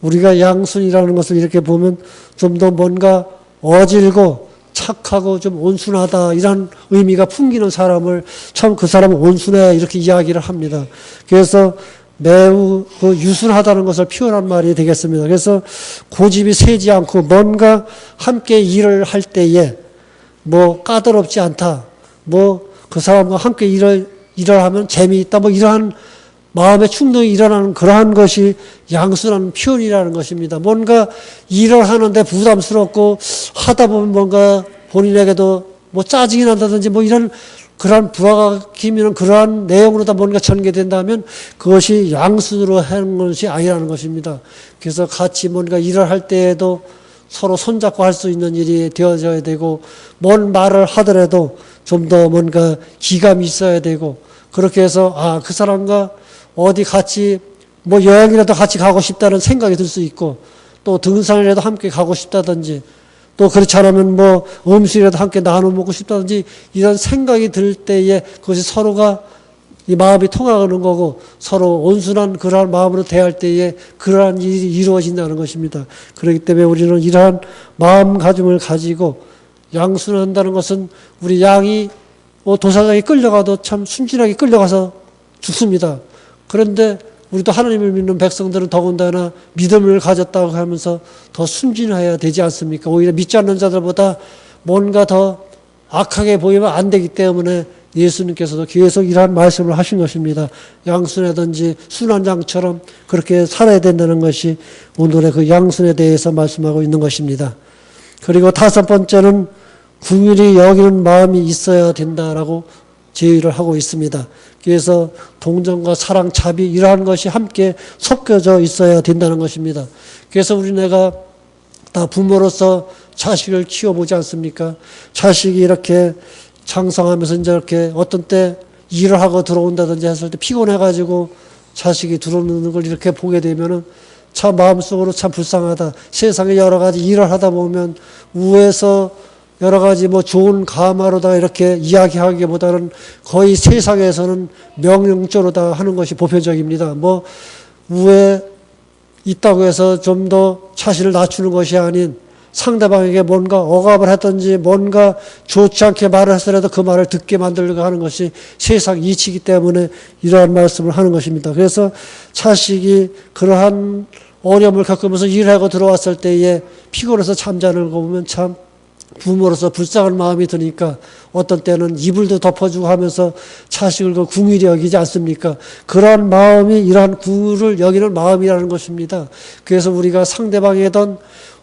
A: 우리가 양순이라는 것을 이렇게 보면 좀 더 뭔가 어질고 착하고 좀 온순하다 이런 의미가 풍기는 사람을 참 그 사람은 온순해 이렇게 이야기를 합니다. 그래서 매우 그 유순하다는 것을 표현한 말이 되겠습니다. 그래서 고집이 세지 않고 뭔가 함께 일을 할 때에 뭐 까다롭지 않다. 뭐 그 사람과 함께 일을 하면 재미있다. 뭐 이러한 마음의 충동이 일어나는 그러한 것이 양순한 표현이라는 것입니다. 뭔가 일을 하는데 부담스럽고 하다 보면 뭔가 본인에게도 뭐 짜증이 난다든지 뭐 이런 그러한 부하기면 그러한 내용으로다 뭔가 전개된다면 그것이 양순으로 하는 것이 아니라는 것입니다. 그래서 같이 뭔가 일을 할 때에도 서로 손잡고 할 수 있는 일이 되어져야 되고 뭔 말을 하더라도 좀 더 뭔가 기감이 있어야 되고 그렇게 해서 그 사람과 어디 같이 뭐 여행이라도 같이 가고 싶다는 생각이 들 수 있고 또 등산이라도 함께 가고 싶다든지 또 그렇지 않으면 뭐 음식이라도 함께 나눠 먹고 싶다든지 이런 생각이 들 때에 그것이 서로가 이 마음이 통하는 거고 서로 온순한 그러한 마음으로 대할 때에 그러한 일이 이루어진다는 것입니다. 그렇기 때문에 우리는 이러한 마음가짐을 가지고 양순한다는 것은 우리 양이 도사장이 끌려가도 참 순진하게 끌려가서 죽습니다. 그런데 우리도 하나님을 믿는 백성들은 더군다나 믿음을 가졌다고 하면서 더 순진해야 되지 않습니까? 오히려 믿지 않는 자들보다 뭔가 더 악하게 보이면 안 되기 때문에 예수님께서도 계속 이러한 말씀을 하신 것입니다. 양순이라든지 순환장처럼 그렇게 살아야 된다는 것이 오늘의 그 양순에 대해서 말씀하고 있는 것입니다. 그리고 다섯 번째는 긍휼히 여기는 마음이 있어야 된다라고 제의를 하고 있습니다. 그래서 동정과 사랑, 자비 이러한 것이 함께 섞여져 있어야 된다는 것입니다. 그래서 우리네가 다 부모로서 자식을 키워보지 않습니까? 자식이 이렇게 장성하면서 이제 이렇게 어떤 때 일을 하고 들어온다든지 했을 때 피곤해가지고 자식이 들어오는 걸 이렇게 보게 되면은 참 마음속으로 참 불쌍하다. 세상에 여러 가지 일을 하다 보면 우에서 여러 가지 뭐 좋은 가마로다 이렇게 이야기하기보다는 거의 세상에서는 명령조로다 하는 것이 보편적입니다. 뭐 우에 있다고 해서 좀 더 자신을 낮추는 것이 아닌 상대방에게 뭔가 억압을 했든지 뭔가 좋지 않게 말을 했으라도 그 말을 듣게 만들려고 하는 것이 세상 이치이기 때문에 이러한 말씀을 하는 것입니다. 그래서 자식이 그러한 어려움을 겪으면서 일하고 들어왔을 때에 피곤해서 잠자는 거 보면 참 부모로서 불쌍한 마음이 드니까 어떤 때는 이불도 덮어주고 하면서 자식을 그 긍휼히 여기지 않습니까? 그러한 마음이 이러한 긍휼을 여기는 마음이라는 것입니다. 그래서 우리가 상대방이든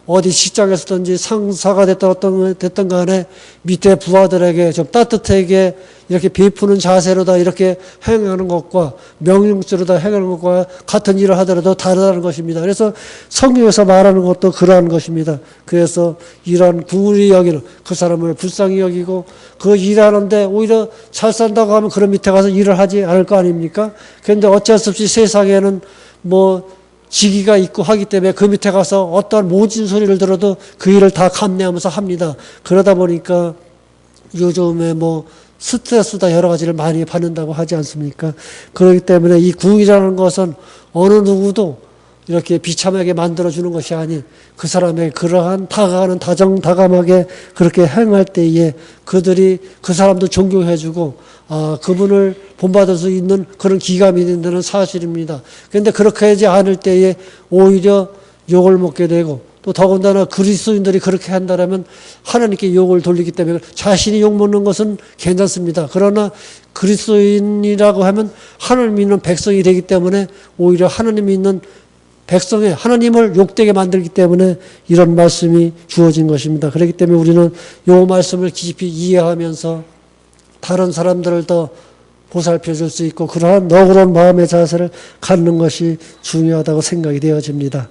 A: 어디 직장에서든지 상사가 됐던 간에 밑에 부하들에게 좀 따뜻하게 이렇게 베푸는 자세로다 이렇게 행하는 것과 명령대로다 행하는 것과 같은 일을 하더라도 다르다는 것입니다. 그래서 성경에서 말하는 것도 그러한 것입니다. 그래서 이러한 긍휼히 여기는 그 사람을 불쌍히 여기고 그 일하는데 오히려 잘 산다고 하면 그런 밑에 가서 일을 하지 않을 거 아닙니까? 그런데 어쩔 수 없이 세상에는 뭐 직위가 있고 하기 때문에 그 밑에 가서 어떠한 모진 소리를 들어도 그 일을 다 감내하면서 합니다. 그러다 보니까 요즘에 뭐 스트레스다 여러 가지를 많이 받는다고 하지 않습니까? 그렇기 때문에 이 긍휼이라는 것은 어느 누구도 이렇게 비참하게 만들어주는 것이 아닌 그 사람의 그러한 다가가는 다정다감하게 그렇게 행할 때에 그들이 그 사람도 존경해주고 그분을 본받을 수 있는 그런 기감이 된다는 사실입니다. 그런데 그렇게 하지 않을 때에 오히려 욕을 먹게 되고 또 더군다나 그리스도인들이 그렇게 한다면 하나님께 욕을 돌리기 때문에 자신이 욕먹는 것은 괜찮습니다. 그러나 그리스도인이라고 하면 하나님 믿는 백성이 되기 때문에 오히려 하나님 믿는 백성의 하나님을 욕되게 만들기 때문에 이런 말씀이 주어진 것입니다. 그렇기 때문에 우리는 이 말씀을 깊이 이해하면서 다른 사람들을 더 보살펴 줄 수 있고 그러한 너그러운 마음의 자세를 갖는 것이 중요하다고 생각이 되어집니다.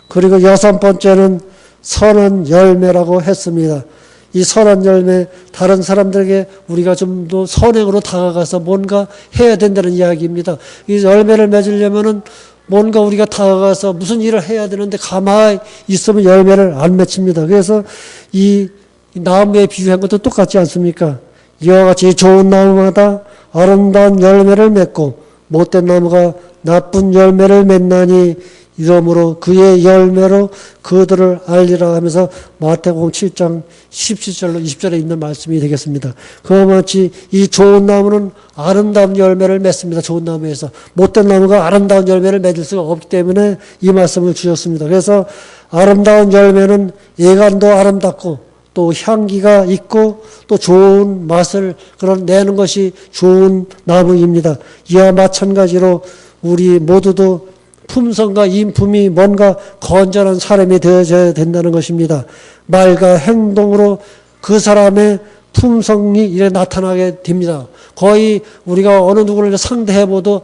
A: 그리고 여섯 번째는 선한 열매라고 했습니다. 이 선한 열매, 다른 사람들에게 우리가 좀 더 선행으로 다가가서 뭔가 해야 된다는 이야기입니다. 이 열매를 맺으려면은 뭔가 우리가 다가가서 무슨 일을 해야 되는데 가만히 있으면 열매를 안 맺힙니다. 그래서 이 나무에 비유한 것도 똑같지 않습니까? 이와 같이 좋은 나무마다 아름다운 열매를 맺고 못된 나무가 나쁜 열매를 맺나니 이러므로 그의 열매로 그들을 알리라 하면서 마태복음 7장 17절로 20절에 있는 말씀이 되겠습니다. 그와 같이 이 좋은 나무는 아름다운 열매를 맺습니다. 좋은 나무에서. 못된 나무가 아름다운 열매를 맺을 수가 없기 때문에 이 말씀을 주셨습니다. 그래서 아름다운 열매는 예감도 아름답고 또 향기가 있고 또 좋은 맛을 그런 내는 것이 좋은 나무입니다. 이와 마찬가지로 우리 모두도 품성과 인품이 뭔가 건전한 사람이 되어져야 된다는 것입니다. 말과 행동으로 그 사람의 품성이 이래 나타나게 됩니다. 거의 우리가 어느 누구를 상대해봐도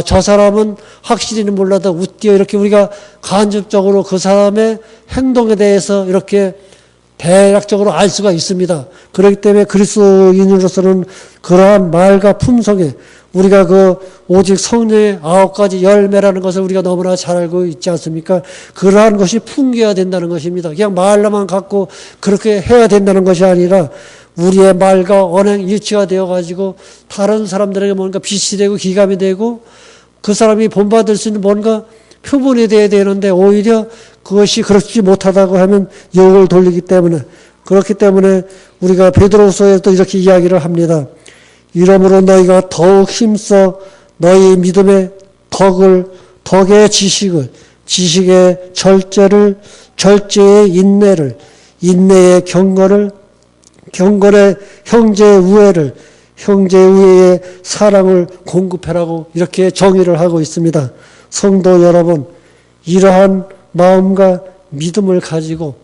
A: 저 사람은 확실히는 몰라도 웃겨 이렇게 우리가 간접적으로 그 사람의 행동에 대해서 이렇게 대략적으로 알 수가 있습니다. 그렇기 때문에 그리스도인으로서는 그러한 말과 품성에 우리가 그 오직 성령의 9가지 열매라는 것을 우리가 너무나 잘 알고 있지 않습니까? 그러한 것이 풍겨야 된다는 것입니다. 그냥 말로만 갖고 그렇게 해야 된다는 것이 아니라 우리의 말과 언행 일치가 되어가지고 다른 사람들에게 뭔가 빛이 되고 기감이 되고 그 사람이 본받을 수 있는 뭔가 표본이 되어야 되는데 오히려 그것이 그렇지 못하다고 하면 욕을 돌리기 때문에 그렇기 때문에 우리가 베드로후서에도 이렇게 이야기를 합니다. 이러므로 너희가 더욱 힘써 너희 믿음의 덕의 지식을 지식의 절제의 인내를 인내의 경건의 형제의 우애를 형제 우애의 사랑을 공급하라고 이렇게 정의를 하고 있습니다. 성도 여러분, 이러한 마음과 믿음을 가지고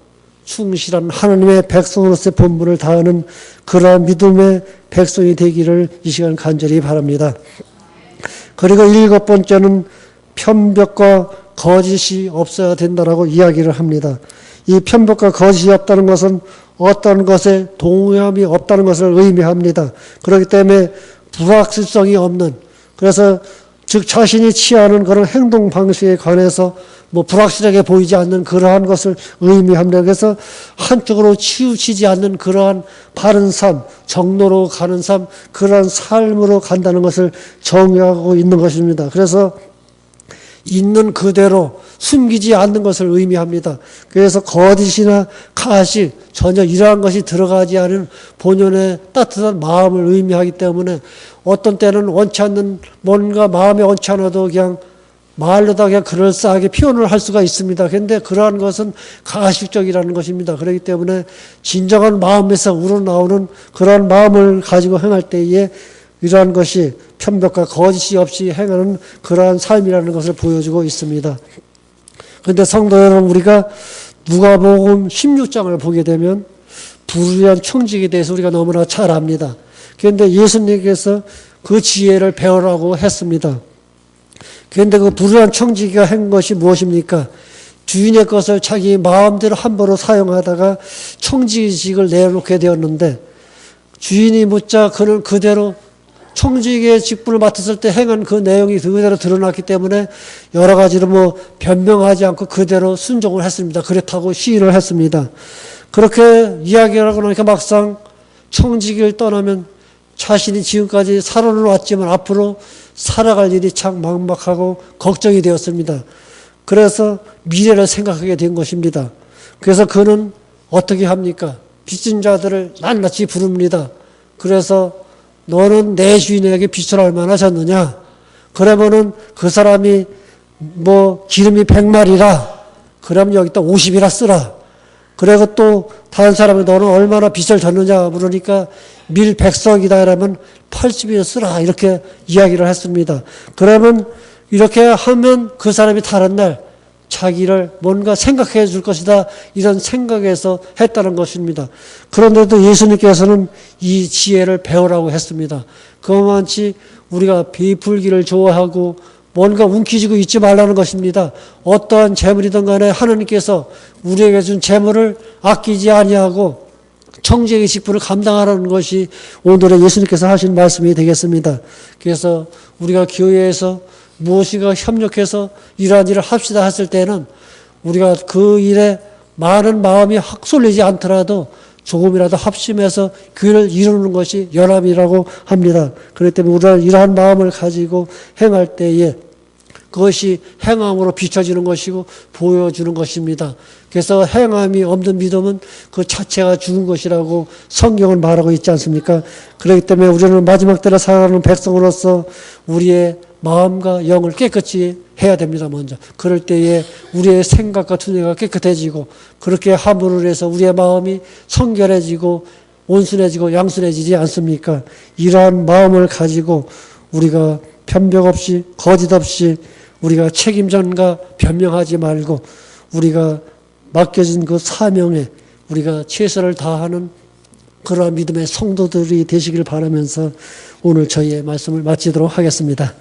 A: 충실한 하나님의 백성으로서의 본분을 다하는 그러한 믿음의 백성이 되기를 이 시간 간절히 바랍니다. 그리고 7번째는 편벽과 거짓이 없어야 된다라고 이야기를 합니다. 이 편벽과 거짓이 없다는 것은 어떤 것에 동요함이 없다는 것을 의미합니다. 그렇기 때문에 불확실성이 없는, 그래서 즉 자신이 취하는 그런 행동 방식에 관해서 불확실하게 보이지 않는 그러한 것을 의미합니다. 그래서 한쪽으로 치우치지 않는 그러한 바른 삶, 정로로 가는 삶, 그러한 삶으로 간다는 것을 정의하고 있는 것입니다. 그래서 있는 그대로 숨기지 않는 것을 의미합니다. 그래서 거짓이나 가식, 전혀 이러한 것이 들어가지 않은 본연의 따뜻한 마음을 의미하기 때문에 어떤 때는 원치 않는, 뭔가 마음에 원치 않아도 그냥 말로다 그냥 그럴싸하게 표현을 할 수가 있습니다. 그런데 그러한 것은 가식적이라는 것입니다. 그렇기 때문에 진정한 마음에서 우러나오는 그러한 마음을 가지고 행할 때에 이러한 것이 편벽과 거짓이 없이 행하는 그러한 삶이라는 것을 보여주고 있습니다. 그런데 성도 여러분, 우리가 누가복음 16장을 보게 되면 불의한 청지기에 대해서 우리가 너무나 잘 압니다. 그런데 예수님께서 그 지혜를 배우라고 했습니다. 그런데 그 불의한 청지기가 한 것이 무엇입니까? 주인의 것을 자기 마음대로 함부로 사용하다가 청지기직을 내놓게 되었는데, 주인이 묻자 그는 그대로 청지기의 직분을 맡았을 때 행한 그 내용이 그대로 드러났기 때문에 여러 가지로 변명하지 않고 그대로 순종을 했습니다. 그렇다고 시인을 했습니다. 그렇게 이야기를 하고 나니까 막상 청지기를 떠나면 자신이 지금까지 살아는 왔지만 앞으로 살아갈 일이 참 막막하고 걱정이 되었습니다. 그래서 미래를 생각하게 된 것입니다. 그래서 그는 어떻게 합니까? 빚진 자들을 낱낱이 부릅니다. 그래서 너는 내 주인에게 빚을 얼마나 졌느냐? 그러면은 그 사람이 기름이 100마리라. 그러면 여기다 50이라 쓰라. 그리고 또 다른 사람이 너는 얼마나 빚을 졌느냐 물으니까 밀 100석이다 이러면 80이나 쓰라. 이렇게 이야기를 했습니다. 그러면 이렇게 하면 그 사람이 다른 날 자기를 뭔가 생각해 줄 것이다, 이런 생각에서 했다는 것입니다. 그런데도 예수님께서는 이 지혜를 배우라고 했습니다. 그만치 우리가 베풀기를 좋아하고 뭔가 움켜쥐고 있지 말라는 것입니다. 어떠한 재물이든 간에 하나님께서 우리에게 준 재물을 아끼지 아니하고 청지기의 직분을 감당하라는 것이 오늘의 예수님께서 하신 말씀이 되겠습니다. 그래서 우리가 교회에서 무엇인가 협력해서 이러한 일을 합시다 했을 때는 우리가 그 일에 많은 마음이 확 쏠리지 않더라도 조금이라도 합심해서 교회를 이루는 것이 연합이라고 합니다. 그렇기 때문에 우리가 이러한 마음을 가지고 행할 때에 그것이 행함으로 비춰지는 것이고 보여주는 것입니다. 그래서 행함이 없는 믿음은 그 자체가 죽은 것이라고 성경은 말하고 있지 않습니까? 그렇기 때문에 우리는 마지막 때를 살아가는 백성으로서 우리의 마음과 영을 깨끗이 해야 됩니다. 먼저 그럴 때에 우리의 생각과 두뇌가 깨끗해지고, 그렇게 함으로 해서 우리의 마음이 성결해지고 온순해지고 양순해지지 않습니까? 이러한 마음을 가지고 우리가 편벽 없이 거짓 없이 우리가 책임전가 변명하지 말고 우리가 맡겨진 그 사명에 우리가 최선을 다하는 그러한 믿음의 성도들이 되시길 바라면서 오늘 저희의 말씀을 마치도록 하겠습니다.